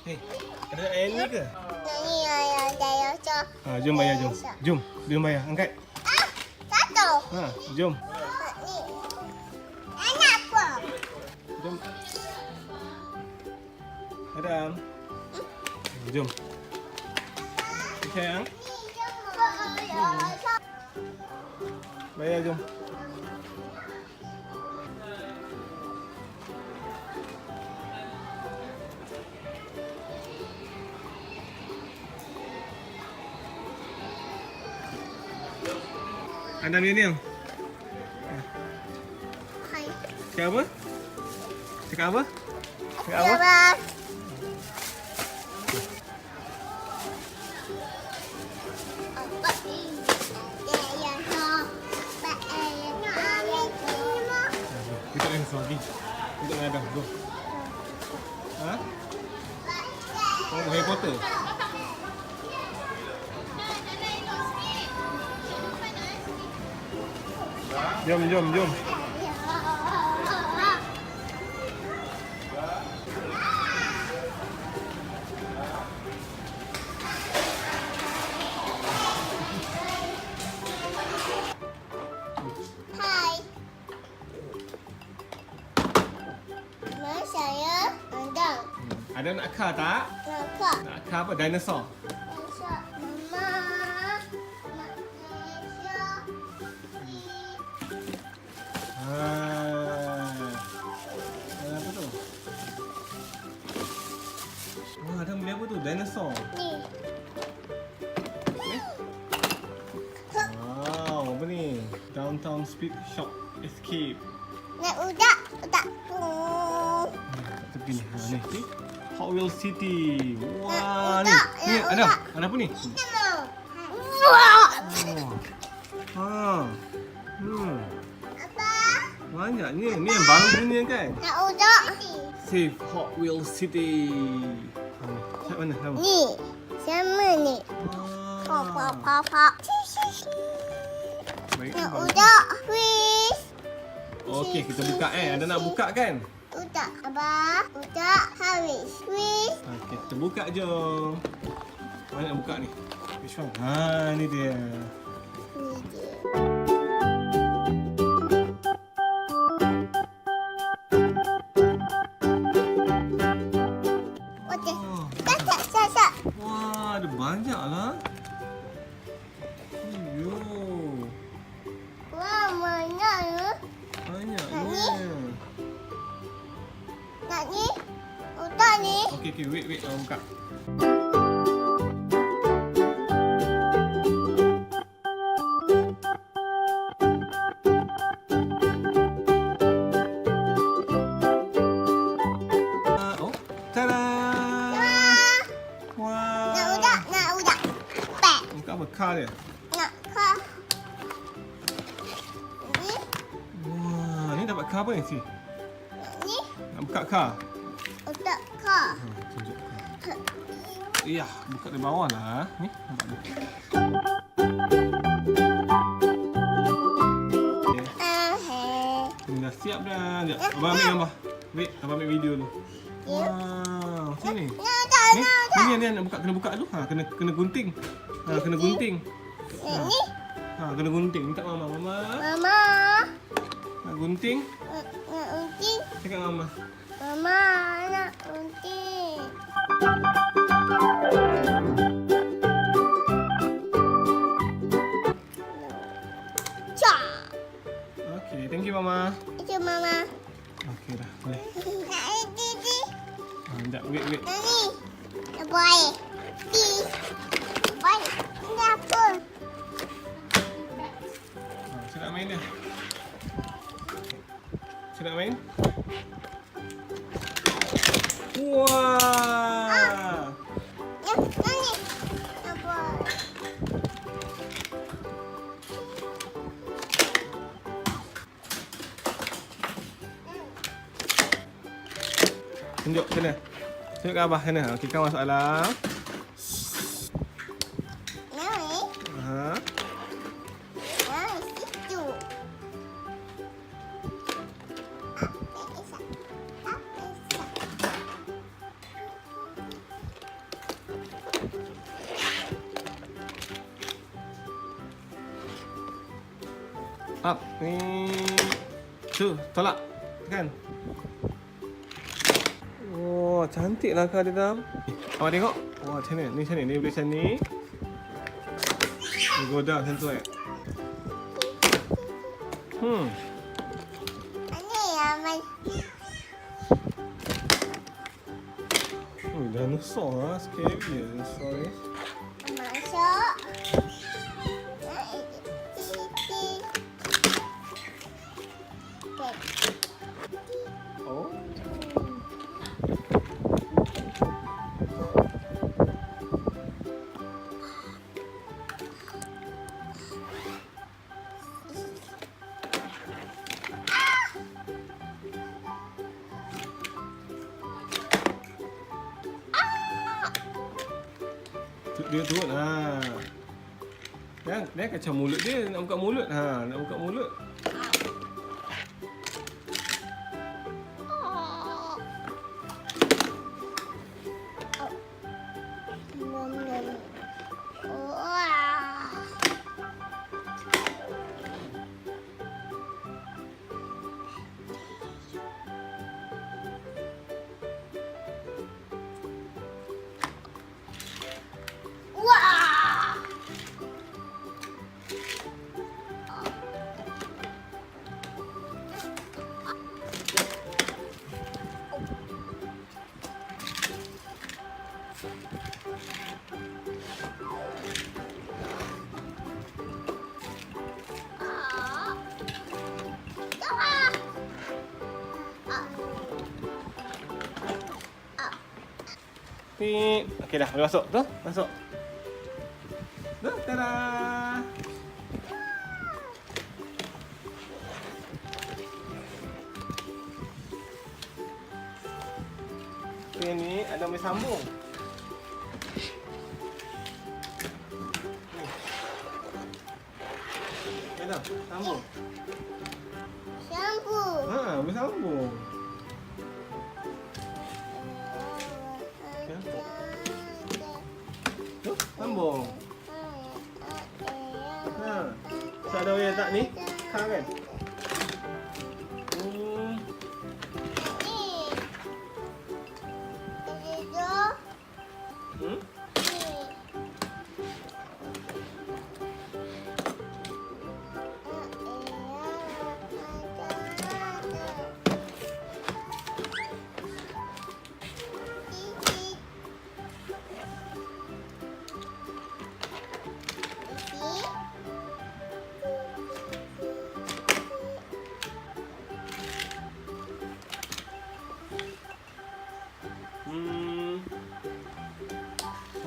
Ni, ada air ni ke? Ini ayah dinosaur. Jom bayar, jom. Jom, jom bayar. Angkat. Satu. Jom. Ni. Anak apa? Jom. Adam. Jom. Sayang. Bayar, jom. Adam ni. Hai. Cakap apa? Cakap apa? Cakap apa? Abah. Kita nak lagi. Kita nak Adam. Go. Oh, Harry Potter. Jom, jom, jom. Hai. Nama saya Adam. Ada nak car tak? Kakak. Nak car apa? Dinosaur. Mama. Apa tu? Adam beli apa tu? Dinosaur. Ni. Wow, apa ni? Downtown Speed Shop Escape. Nak udak tu. Tepi ni. Ni. Hot Wheels City. Wah, ni. Udak, Ni ya, Adam. udak. Ada apa ni? Wah. Apa? Banyak ni. Ni yang baru punya kan? Nak udak. Save Hot Wheels City. Kat mana? Sama. Ni. Sama ni. Pop. Baik. Nak udak. Please. Okey, kita buka Ada nak buka kan? Udak. Abah. Udak. Habis. Please. Okey, kita buka jom. Mana nak buka ni? Which one? Ni dia. Ni dia. Okey. Sat. Wah, ada banyak lah. Yo, Wah, banyak ya. banyaknya. Nak ni? Udak ni? Okey, wait. Orang buka. Oh, tada! Wah. Nak udak. Pek. Buka apa? Car dia? Nak kah? Ni? Wah, ni dapat car apa ni? Nak ni? Nak buka car? Udak kah? Tunjuk car. Ya, buka dari bawah lah. Ni, nampak ni. Ni dah siap dah. Sekejap, abang ambil gambar. Wait, abang ambil video dulu. Wow, macam ni. Ni nak buka, kena buka dulu. Kena gunting. Kena gunting. Ni? Kena gunting. Minta mama. Mama. Nak gunting. Nak unting? Cakap mama. Mama, nak unting. Cak. Okay, thank you mama. Itu mama. Okay dah, boleh. Nak ini. Sekejap, wait. Nak ni. Nak buat. Buat. Ini apa? Saya nak main dah. Saya nak main. Wah. Yang ni. Nak buat. Tunjuk sana. Tunjuk ke Abah sana. Okey, kan masuk dalam. Ni. Ha. Situ. Up. Ni. Tu, tolak. Tekan. Oh, cantik lah kau di dalam. Awak tengok. Wah, macam ni. Ni macam ni. Ni boleh macam ni. Ni go down macam tu eh. Ini yang Dinosaur lah. Scary dinosaur ni. masuk. Oh. Dia turun. Dia kacau mulut dia. Nak buka mulut. Nak buka mulut. Pip. Okey dah, boleh masuk. Tu, masuk. Tu, tada. Ini ada boleh sambung. Okey dah, sambung. Sambung. Boleh sambung. Tu, sambung. So ada orang letak ni, kau kan?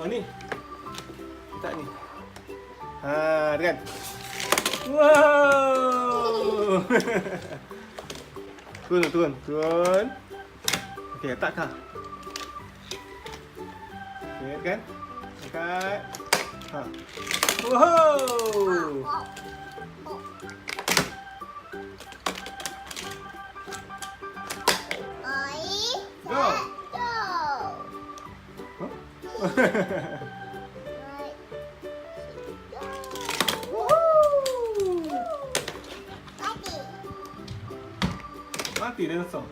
Oh ni. Tak ni. Tekan. Wow. Turun. Okey, letak kah. Okey, tekan. Angkat. Wow. Go. Mati dinosaur.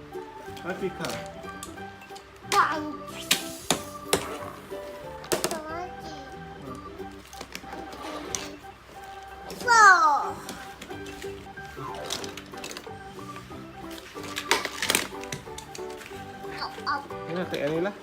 Mati kah? Ini tak yang ni lah.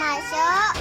Masuk.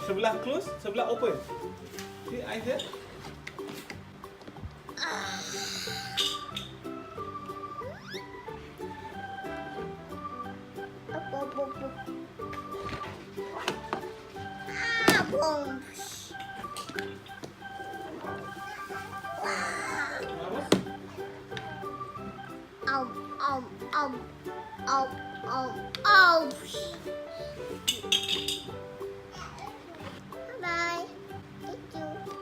Sebelah close, sebelah open. See, eyes there. Boom. Ow, ow, ow, ow, ow, ow. Bye. Thank you.